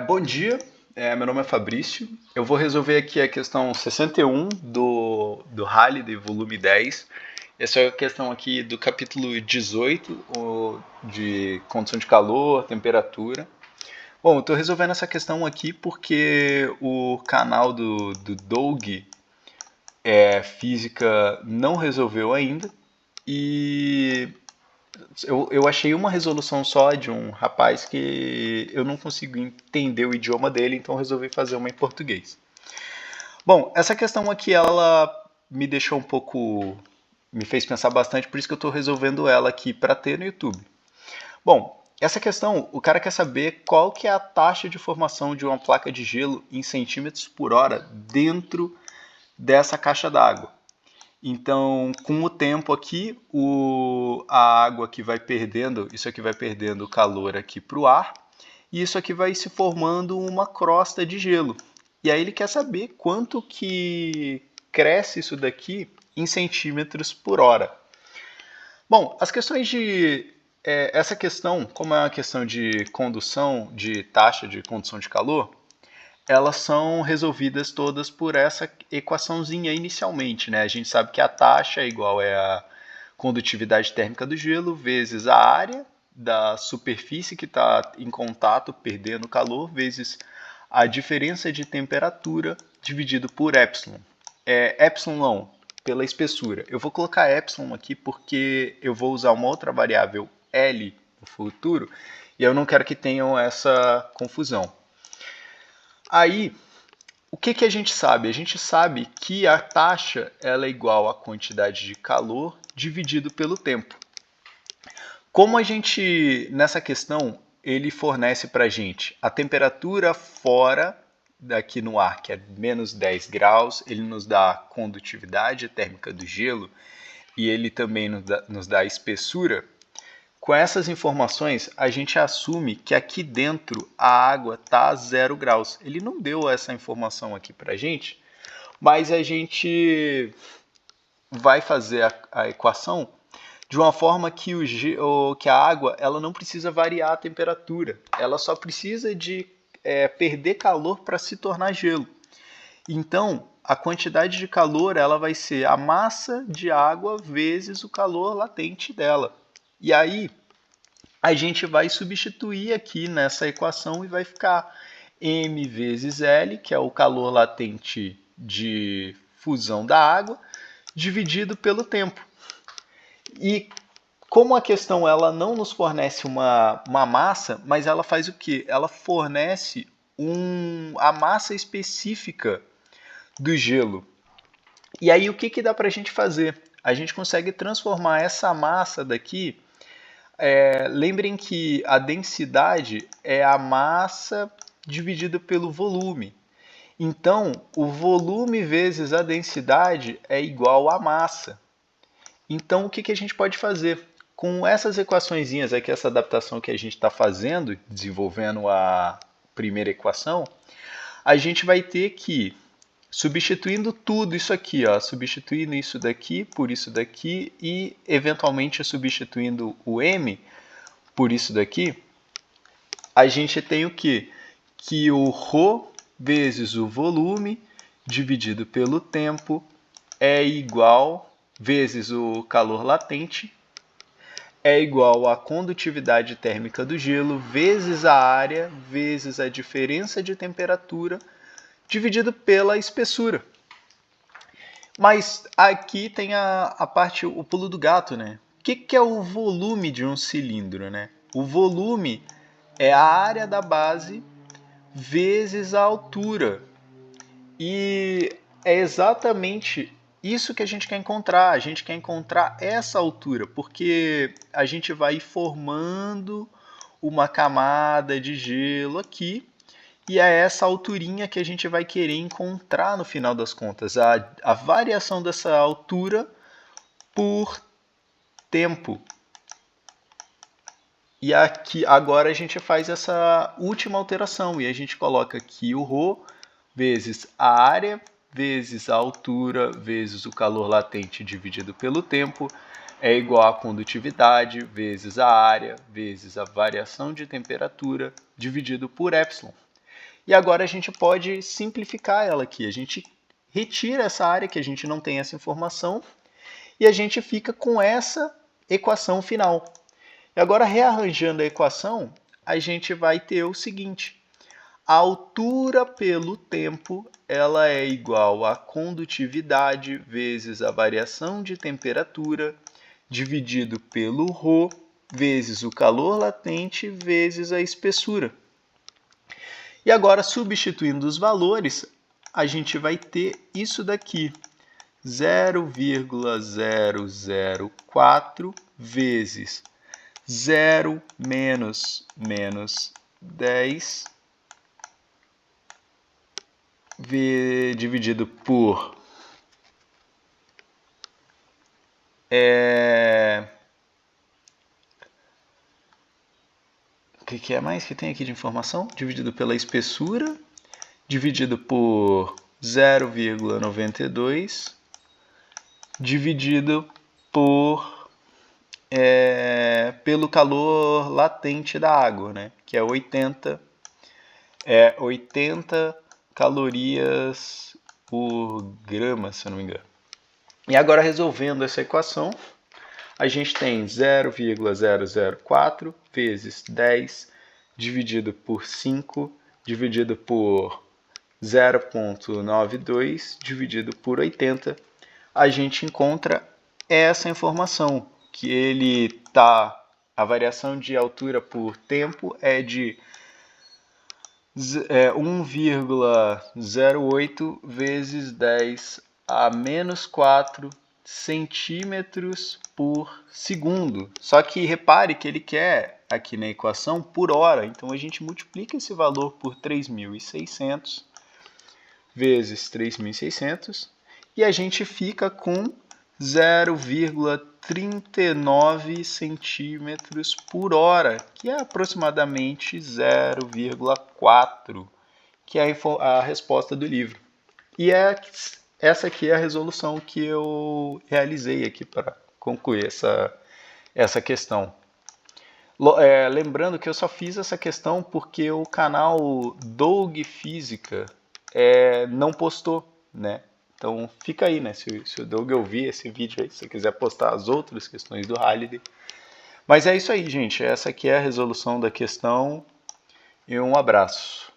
Bom dia, meu nome é Fabrício. Eu vou resolver aqui a questão 61 do Halliday, volume 10. Essa é a questão aqui do capítulo 18, de condição de calor, temperatura. Bom, eu estou resolvendo essa questão aqui porque o canal do Doug Física não resolveu ainda e eu achei uma resolução só de um rapaz que eu não consigo entender o idioma dele, então resolvi fazer uma em português. Bom, essa questão aqui, ela me deixou um pouco, me fez pensar bastante, por isso que eu estou resolvendo ela aqui para ter no YouTube. Bom, essa questão, o cara quer saber qual que é a taxa de formação de uma placa de gelo em centímetros por hora dentro dessa caixa d'água. Então, com o tempo aqui, a água que vai perdendo, isso aqui vai perdendo calor aqui para o ar, e isso aqui vai se formando uma crosta de gelo. E aí ele quer saber quanto que cresce isso daqui em centímetros por hora. Bom, as questões de essa questão, como é uma questão de condução, de taxa de condução de calor, elas são resolvidas todas por essa equaçãozinha inicialmente, né? A gente sabe que a taxa é igual a condutividade térmica do gelo vezes a área da superfície que está em contato, perdendo calor, vezes a diferença de temperatura dividido por epsilon. Epsilon pela espessura. Eu vou colocar epsilon aqui porque eu vou usar uma outra variável L no futuro e eu não quero que tenham essa confusão. Aí, o que a gente sabe? A gente sabe que a taxa ela é igual à quantidade de calor dividido pelo tempo. Como a gente, nessa questão, ele fornece para a gente a temperatura fora daqui no ar, que é menos 10 graus, ele nos dá a condutividade térmica do gelo e ele também nos dá a espessura. Com essas informações, a gente assume que aqui dentro a água está a 0 graus. Ele não deu essa informação aqui para a gente, mas a gente vai fazer a equação de uma forma que, que a água ela não precisa variar a temperatura. Ela só precisa de perder calor para se tornar gelo. Então, a quantidade de calor ela vai ser a massa de água vezes o calor latente dela. E aí, a gente vai substituir aqui nessa equação e vai ficar m vezes L, que é o calor latente de fusão da água, dividido pelo tempo. E como a questão ela não nos fornece uma massa, mas ela faz o quê? Ela fornece a massa específica do gelo. E aí o que dá para a gente fazer? A gente consegue transformar essa massa daqui. Lembrem que a densidade é a massa dividida pelo volume. Então, o volume vezes a densidade é igual à massa. Então, o que a gente pode fazer? Com essas equaçõezinhas aqui, essa adaptação que a gente está fazendo, desenvolvendo a primeira equação, a gente vai ter que, substituindo tudo isso aqui, ó, substituindo isso daqui por isso daqui e, eventualmente, substituindo o m por isso daqui, a gente tem o quê? Que o ρ vezes o volume dividido pelo tempo é igual, vezes o calor latente, é igual à condutividade térmica do gelo, vezes a área, vezes a diferença de temperatura, dividido pela espessura. Mas aqui tem a parte, o pulo do gato, né? O que é o volume de um cilindro, né? O volume é a área da base vezes a altura. E é exatamente isso que a gente quer encontrar. A gente quer encontrar essa altura, porque a gente vai formando uma camada de gelo aqui, e é essa alturinha que a gente vai querer encontrar no final das contas, a variação dessa altura por tempo. E aqui agora a gente faz essa última alteração e a gente coloca aqui o ρ vezes a área vezes a altura vezes o calor latente dividido pelo tempo é igual à condutividade vezes a área vezes a variação de temperatura dividido por epsilon. E agora a gente pode simplificar ela aqui. A gente retira essa área que a gente não tem essa informação e a gente fica com essa equação final. E agora, rearranjando a equação, a gente vai ter o seguinte: a altura pelo tempo ela é igual à condutividade vezes a variação de temperatura dividido pelo ρ vezes o calor latente vezes a espessura. E agora, substituindo os valores, a gente vai ter isso daqui: 0,004 vezes 0 menos 10 dividido por o que é mais que tem aqui de informação? Dividido pela espessura, dividido por 0,92, dividido por pelo calor latente da água, né? Que é 80 calorias por grama, se eu não me engano. E agora, resolvendo essa equação, a gente tem 0,004 vezes 10 dividido por 5 dividido por 0,92 dividido por 80. A gente encontra essa informação, que a variação de altura por tempo é de 1,08 vezes 10 a menos 4 centímetros por segundo. Só que repare que ele quer, aqui na equação, por hora. Então a gente multiplica esse valor por 3.600 vezes 3.600 e a gente fica com 0,39 centímetros por hora, que é aproximadamente 0,4, que é a resposta do livro. E essa aqui é a resolução que eu realizei aqui para concluir essa questão. Lembrando que eu só fiz essa questão porque o canal Doug Física não postou, né? Então fica aí, né? Se o Doug ouvir esse vídeo aí, se você quiser postar as outras questões do Halliday. Mas é isso aí, gente. Essa aqui é a resolução da questão e um abraço.